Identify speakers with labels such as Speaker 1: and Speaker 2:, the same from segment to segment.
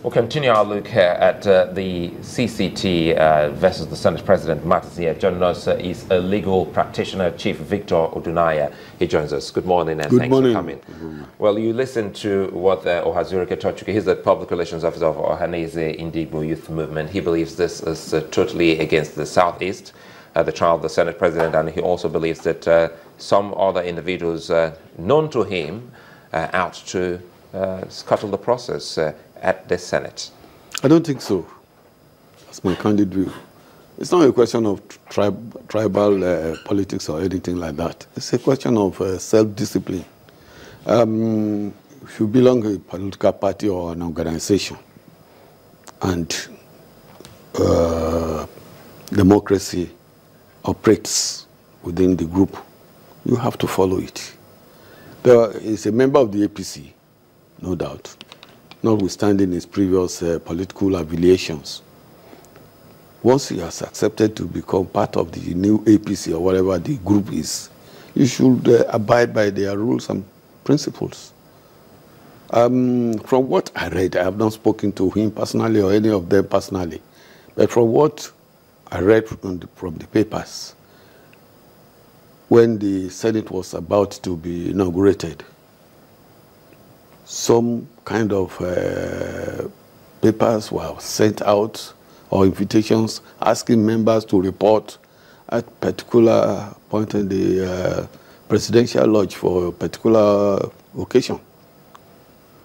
Speaker 1: We'll continue our look here at the CCT versus the Senate President matters here. Joining us is a legal practitioner, Chief Victor Odunaya. He joins us. Good morning and thanks for coming. Well, you listened to what Ohazurike Tochuke, he's the Public Relations Officer of Ohaneze Indigbo Youth Movement. He believes this is totally against the Southeast, the trial of the Senate President, and he also believes that some other individuals known to him out to scuttle the process at the Senate.
Speaker 2: I don't think so. That's my candid view. It's not a question of tribal politics or anything like that. It's a question of self-discipline. If you belong to a political party or an organization and democracy operates within the group, you have to follow it. There is a member of the APC, no doubt, notwithstanding his previous political affiliations. Once he has accepted to become part of the new APC or whatever the group is, you should abide by their rules and principles. From what I read, I have not spoken to him personally or any of them personally, but from what I read from the papers, when the Senate was about to be inaugurated, some kind of papers were sent out or invitations asking members to report at a particular point in the presidential lodge for a particular occasion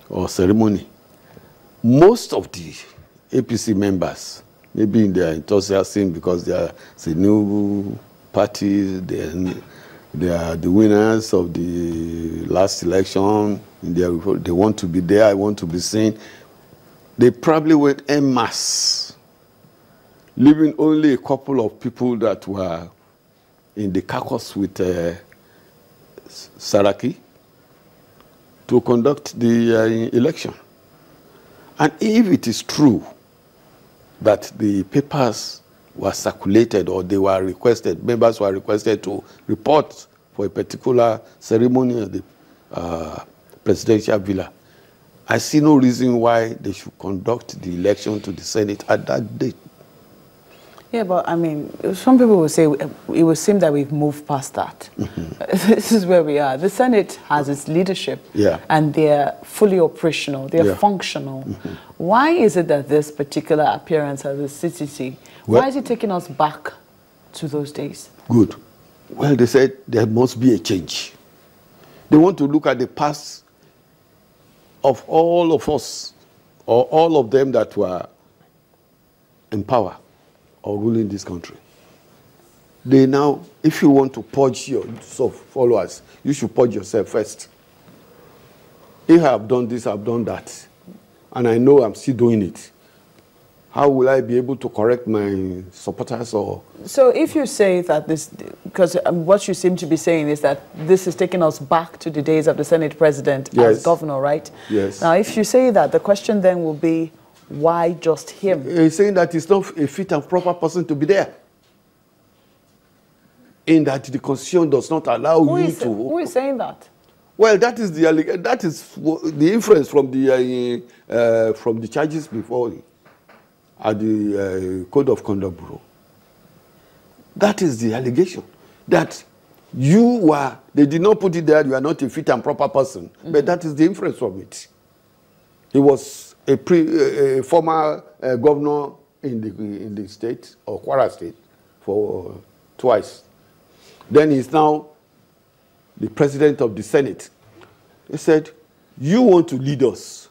Speaker 2: or ceremony. Most of the APC members, maybe in their enthusiasm because they are the new party, they are the winners of the last election, they want to be there, I want to be seen. They probably went en masse, leaving only a couple of people that were in the caucus with Saraki to conduct the election. And if it is true that the papers were circulated or they were requested, members were requested to report for a particular ceremony at the presidential villa, I see no reason why they should conduct the election to the Senate at that date.
Speaker 3: Yeah, but I mean, some people will say it would seem that we've moved past that. This is where we are. The Senate has its leadership, and they're fully operational, they're functional. Why is it that this particular appearance at the CCC, why is it taking us back to those days?
Speaker 2: Good. Well, they said there must be a change. They want to look at the past of all of us, or all of them that were in power or ruling this country. They now, if you want to purge your followers, you should purge yourself first. If I have done this, I've done that, and I know I'm still doing it, how will I be able to correct my supporters? Or
Speaker 3: so if you say that this, because what you seem to be saying is that this is taking us back to the days of the Senate President as governor, right?
Speaker 2: Yes.
Speaker 3: Now, if you say that, the question then will be, why just him?
Speaker 2: He's saying that he's not a fit and proper person to be there. In that the Constitution does not allow you to...
Speaker 3: Who is saying that?
Speaker 2: Well, that is the inference from the charges before at the Code of Conduct Bureau. That is the allegation. That they did not put it there, you are not a fit and proper person. But that is the inference from it. He was a former governor in the state, or Kwara State, for twice. Then he's now the president of the Senate. He said, you want to lead us.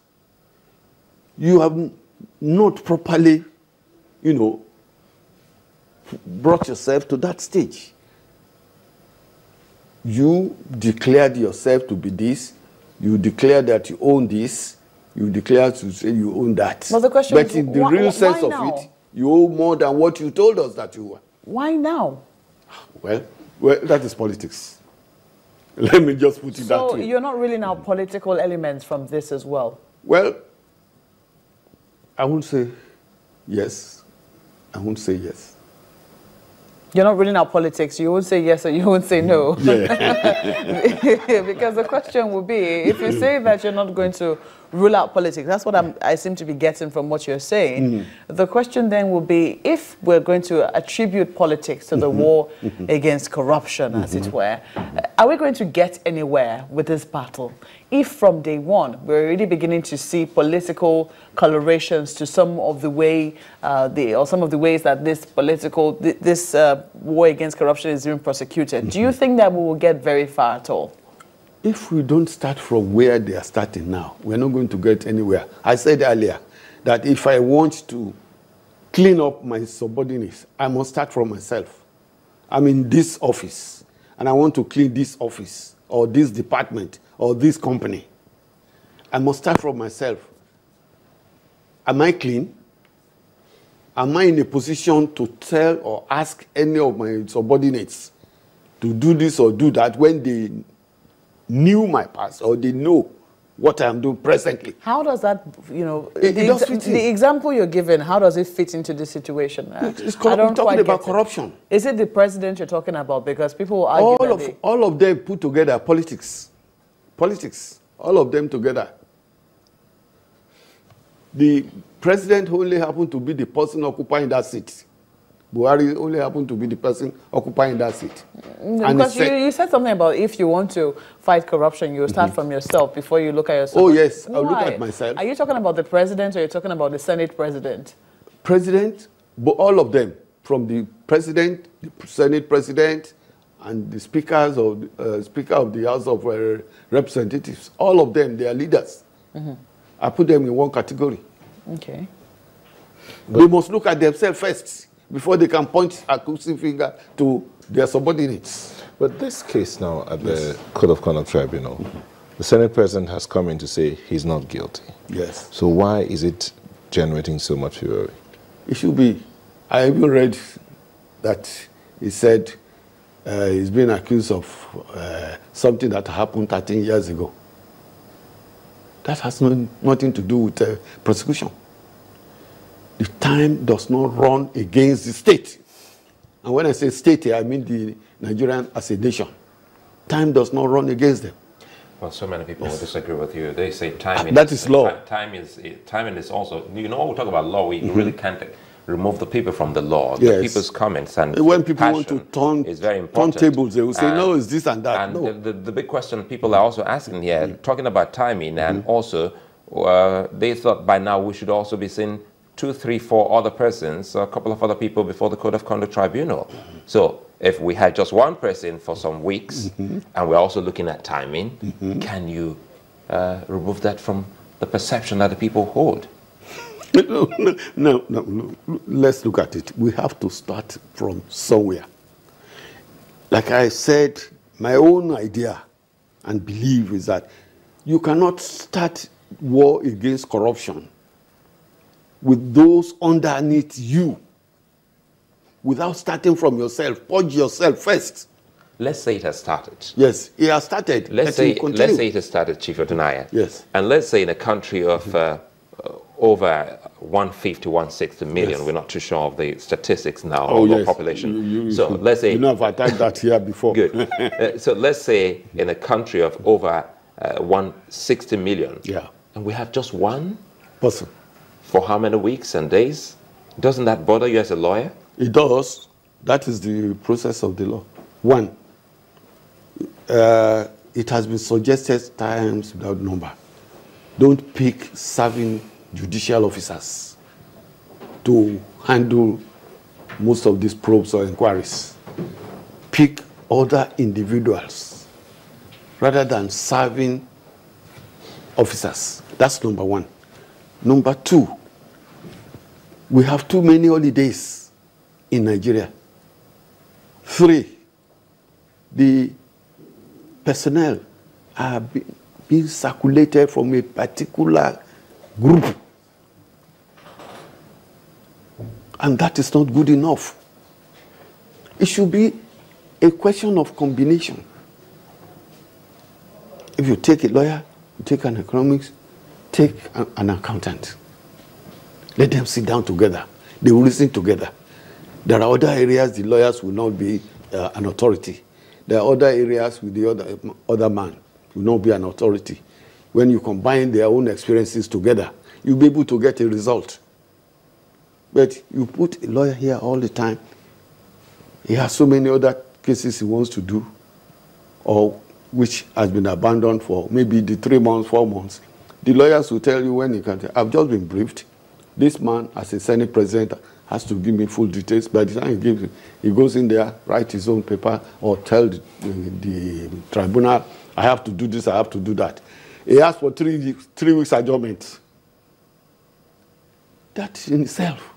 Speaker 2: You have not properly, brought yourself to that stage. You declared yourself to be this. You declared that you own this. You declare to say you own that.
Speaker 3: Well, the question
Speaker 2: but in the real sense of it, you owe more than what you told us that you were.
Speaker 3: Why now?
Speaker 2: Well, that is politics. Let me just put it that way.
Speaker 3: So you're not ruling out political elements from this as well?
Speaker 2: Well, I won't say yes. I won't say yes.
Speaker 3: You're not ruling out politics. You won't say yes or you won't say no.
Speaker 2: Yeah.
Speaker 3: Because the question will be, if you say that you're not going to rule out politics. That's what I seem to be getting from what you're saying. The question then will be, if we're going to attribute politics to the war against corruption, as it were, are we going to get anywhere with this battle? If from day one, we're already beginning to see political colorations to some of the way, some of the ways that this war against corruption is being prosecuted, do you think that we will get very far at all?
Speaker 2: If we don't start from where they are starting now, we're not going to get anywhere. I said earlier that if I want to clean up my subordinates, I must start from myself. I'm in this office, and I want to clean this office, or this department, or this company. I must start from myself. Am I clean? Am I in a position to tell or ask any of my subordinates to do this or do that when they knew my past, or they know what I'm doing presently?
Speaker 3: How does that, the example you're given, how does it fit into this situation?
Speaker 2: I'm talking about corruption.
Speaker 3: Is it the president you're talking about? Because people will argue
Speaker 2: all of them put together, politics, all of them together. The president only happened to be the person occupying that seat. Buhari only happened to be the person occupying that seat.
Speaker 3: Because you said something about if you want to fight corruption, you start from yourself before you look at yourself.
Speaker 2: Oh, yes, I'll look at myself.
Speaker 3: Are you talking about the president, or are you talking about the Senate president?
Speaker 2: President, but all of them, from the president, the Senate president, and the speakers of Speaker of the House of Representatives, all of them, they are leaders. I put them in one category.
Speaker 3: Okay.
Speaker 2: They must look at themselves first before they can point a accusing finger to their subordinates.
Speaker 4: But this case now at the Code of Conduct Tribunal, the Senate President has come in to say he's not guilty.
Speaker 2: Yes.
Speaker 4: So why is it generating so much fury?
Speaker 2: It should be. I even read that he said he's been accused of something that happened 13 years ago. That has nothing to do with prosecution. The time does not run against the state. And when I say state here, I mean the Nigerian as a nation. Time does not run against them.
Speaker 1: Well, so many people will disagree with you. They say timing.
Speaker 2: That is law.
Speaker 1: Timing is also, when we talk about law, we really can't remove the people from the law. The people's comments and
Speaker 2: when people want to turn tables, they will say, no, it's this and that.
Speaker 1: And
Speaker 2: no.
Speaker 1: the big question people are also asking here, talking about timing, and also they thought by now we should also be seeing 2, 3, 4 other persons, a couple of other people before the Code of Conduct Tribunal. So if we had just one person for some weeks, and we're also looking at timing, can you remove that from the perception that the people hold?
Speaker 2: No. Let's look at it. We have to start from somewhere. Like I said, my own idea and belief is that you cannot start war against corruption with those underneath you without starting from yourself. Purge yourself first.
Speaker 1: Let's say it has started.
Speaker 2: Yes, it has started.
Speaker 1: Let's say it has started, Chief Odunaya.
Speaker 2: Yes.
Speaker 1: And let's say in a country of over 150, 160 million, we're not too sure of the statistics now of the population. So let's say...
Speaker 2: You know, I've attacked that here before.
Speaker 1: Good. So let's say in a country of over 160 million, and we have just one
Speaker 2: person.
Speaker 1: For how many weeks and days? Doesn't that bother you as a lawyer?
Speaker 2: It does. That is the process of the law. One, it has been suggested times without number. Don't pick serving judicial officers to handle most of these probes or inquiries. Pick other individuals rather than serving officers. That's number one. Number two, we have too many holidays in Nigeria. 3, the personnel are being circulated from a particular group. And that is not good enough. It should be a question of combination. If you take a lawyer, you take an economics, take an accountant. Let them sit down together. They will listen together. There are other areas the lawyers will not be an authority. There are other areas with the other man will not be an authority. when you combine their own experiences together, you'll be able to get a result. But you put a lawyer here all the time. He has so many other cases he wants to do, or which has been abandoned for maybe the 3 months, 4 months. The lawyers will tell you when you can tell, I've just been briefed. This man, as a Senate president, has to give me full details. By the time he goes in there, write his own paper, or tell the tribunal, I have to do this, I have to do that. He asks for 3 weeks adjournment. That in itself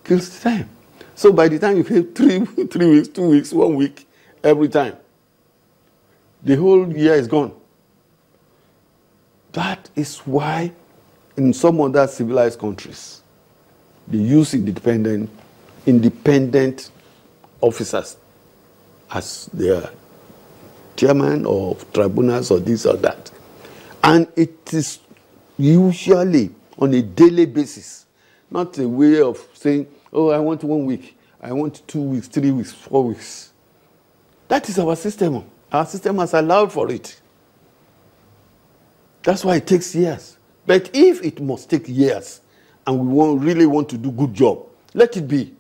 Speaker 2: kills time. So by the time you pay 3 weeks, 2 weeks, 1 week, every time, the whole year is gone. That is why in some other civilized countries, they use independent officers as their chairman of tribunals or this or that. And it is usually on a daily basis, not a way of saying, oh, I want 1 week, I want 2 weeks, 3 weeks, 4 weeks. That is our system. Our system has allowed for it. That's why it takes years. But if it must take years, and we really want to do good job, let it be.